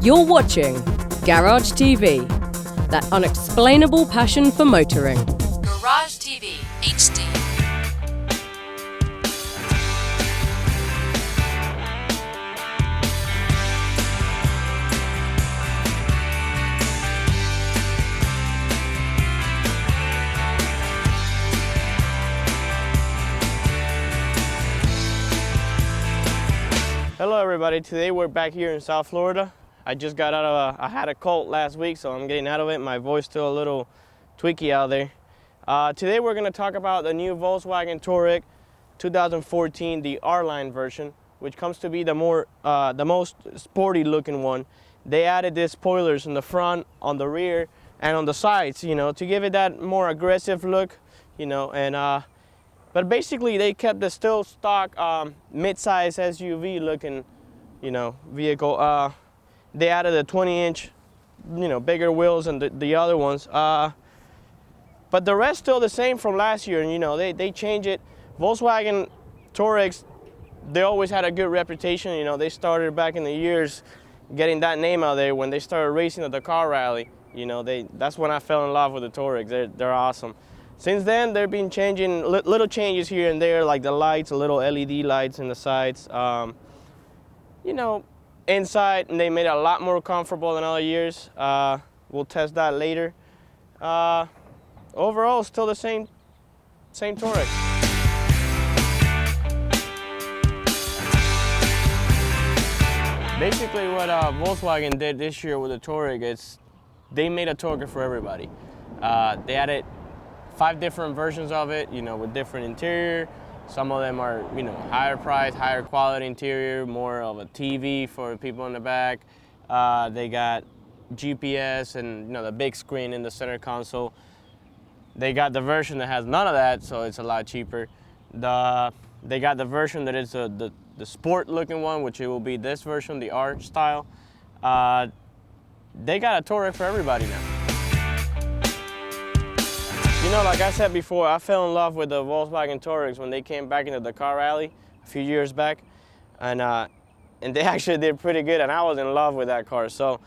You're watching Garage TV, that unexplainable passion for motoring. Garage TV HD. Hello everybody, today we're back here in South Florida. I just got out of I had a cold last week, so I'm getting out of it. My voice still a little tweaky out there. Today we're going to talk about the new Volkswagen Touareg 2014, the R-Line version, which comes to be the most sporty looking one. They added these spoilers in the front, on the rear, and on the sides, you know, to give it that more aggressive look, you know, and but basically they kept the still stock mid-size SUV looking, you know, vehicle. They added a 20-inch, you know, bigger wheels than the other ones. But the rest still the same from last year, and you know, they changed it. Volkswagen Touaregs, they always had a good reputation. You know, they started back in the years getting that name out there when they started racing at the car rally. You know, that's when I fell in love with the Touaregs. They're awesome. Since then, they've been changing little changes here and there, like the lights, a little LED lights in the sides. You know, inside, and they made it a lot more comfortable than other years. We'll test that later. Overall, still the same Touareg. Basically, what Volkswagen did this year with the Touareg is they made a Touareg for everybody. They added 5 different versions of it, you know, with different interior. Some of them are, you know, higher price, higher quality interior, more of a TV for people in the back. They got GPS and, you know, the big screen in the center console. They got the version that has none of that, so it's a lot cheaper. They got the version that is the sport looking one, which it will be this version, the R style. They got a Touareg for everybody now. You know, like I said before, I fell in love with the Volkswagen Touaregs when they came back into the car rally a few years back, and they actually did pretty good, and I was in love with that car. So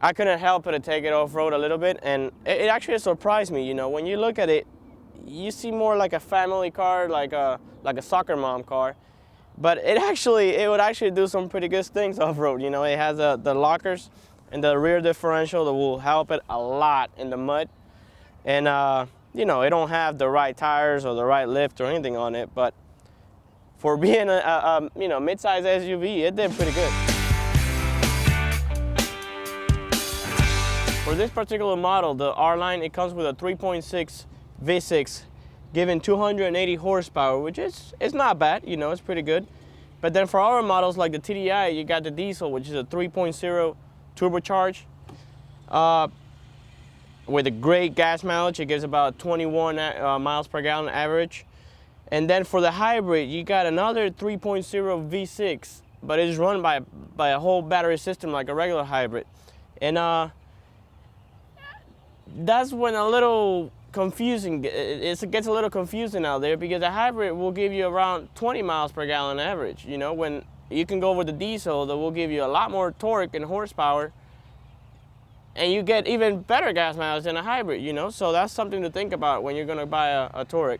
I couldn't help but to take it off-road a little bit, and it actually surprised me. You know, when you look at it, you see more like a family car, like a soccer mom car, but it would actually do some pretty good things off-road. You know, it has the lockers and the rear differential that will help it a lot in the mud, and you know, it don't have the right tires or the right lift or anything on it, but for being a you know, mid-size SUV, it did pretty good. For this particular model, the R-Line, it comes with a 3.6 V6, giving 280 horsepower, which is not bad, you know, it's pretty good. But then for our models like the TDI, you got the diesel, which is a 3.0 turbocharged. With a great gas mileage, it gives about 21 miles per gallon average. And then for the hybrid, you got another 3.0 V6, but it's run by a whole battery system like a regular hybrid. And that's when a little confusing, it gets a little confusing out there, because the hybrid will give you around 20 miles per gallon average. You know, when you can go with the diesel, that will give you a lot more torque and horsepower, and you get even better gas mileage than a hybrid, you know? So that's something to think about when you're gonna buy a Touareg.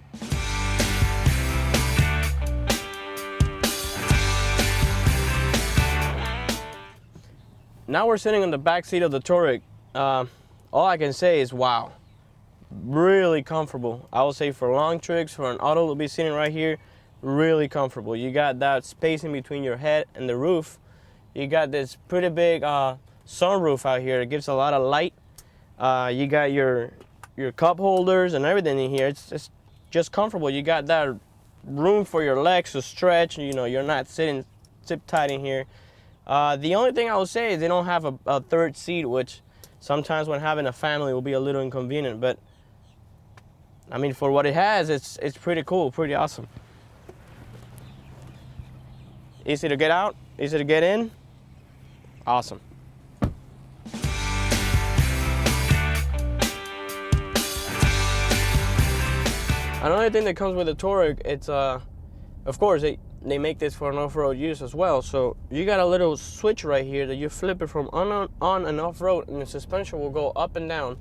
Now we're sitting in the back seat of the Touareg. All I can say is, wow, really comfortable. I would say for long trips, for an auto to be sitting right here, really comfortable. You got that space in between your head and the roof. You got this pretty big sunroof out here. It gives a lot of light. You got your cup holders and everything in here. It's just comfortable. You got that room for your legs to stretch. You know, you're not sitting zip tight in here. The only thing I would say is they don't have a third seat, which sometimes when having a family will be a little inconvenient. But I mean, for what it has, it's pretty cool, pretty awesome. Easy to get out, easy to get in. Awesome. Another thing that comes with the Touareg, it's of course they make this for an off-road use as well. So you got a little switch right here that you flip it from on and off-road, and the suspension will go up and down.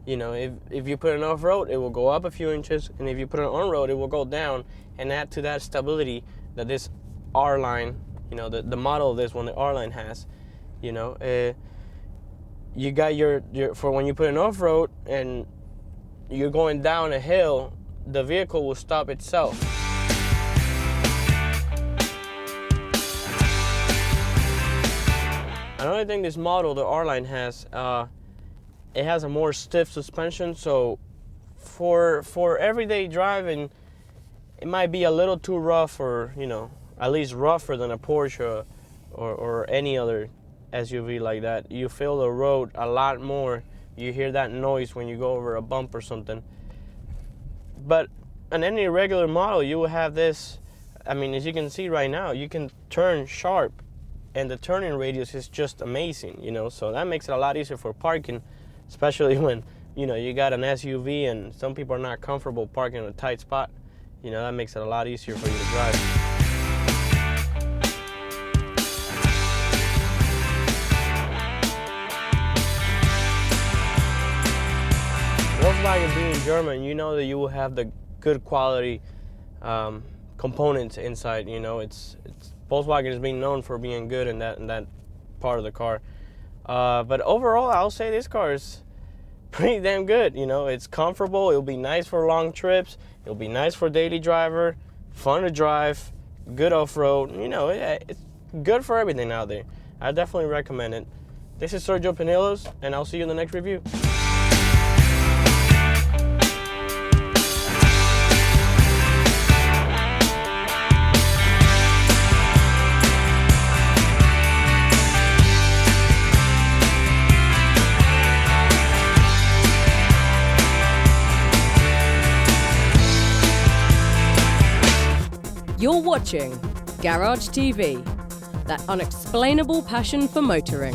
You know, if you put it off-road, it will go up a few inches, and if you put it on-road, it will go down and add to that stability that this R-Line, you know, the model of this one, the R-Line has. You know, you got your for when you put it off-road and you're going down a hill, the vehicle will stop itself. Another thing this model, the R-Line, has, it has a more stiff suspension, so for everyday driving, it might be a little too rough, or, you know, at least rougher than a Porsche or any other SUV like that. You feel the road a lot more. You hear that noise when you go over a bump or something. But on any regular model, you will have this. I mean, as you can see right now, you can turn sharp, and the turning radius is just amazing, you know, so that makes it a lot easier for parking, especially when, you know, you got an SUV and some people are not comfortable parking in a tight spot. You know, that makes it a lot easier for you to drive. Volkswagen being German, you know that you will have the good quality components inside. You know, it's Volkswagen is being known for being good in that part of the car. But overall, I'll say this car is pretty damn good. You know, it's comfortable. It'll be nice for long trips. It'll be nice for daily driver. Fun to drive. Good off-road. You know, it's good for everything out there. I definitely recommend it. This is Sergio Pinillos, and I'll see you in the next review. You're watching Garage TV, that unexplainable passion for motoring.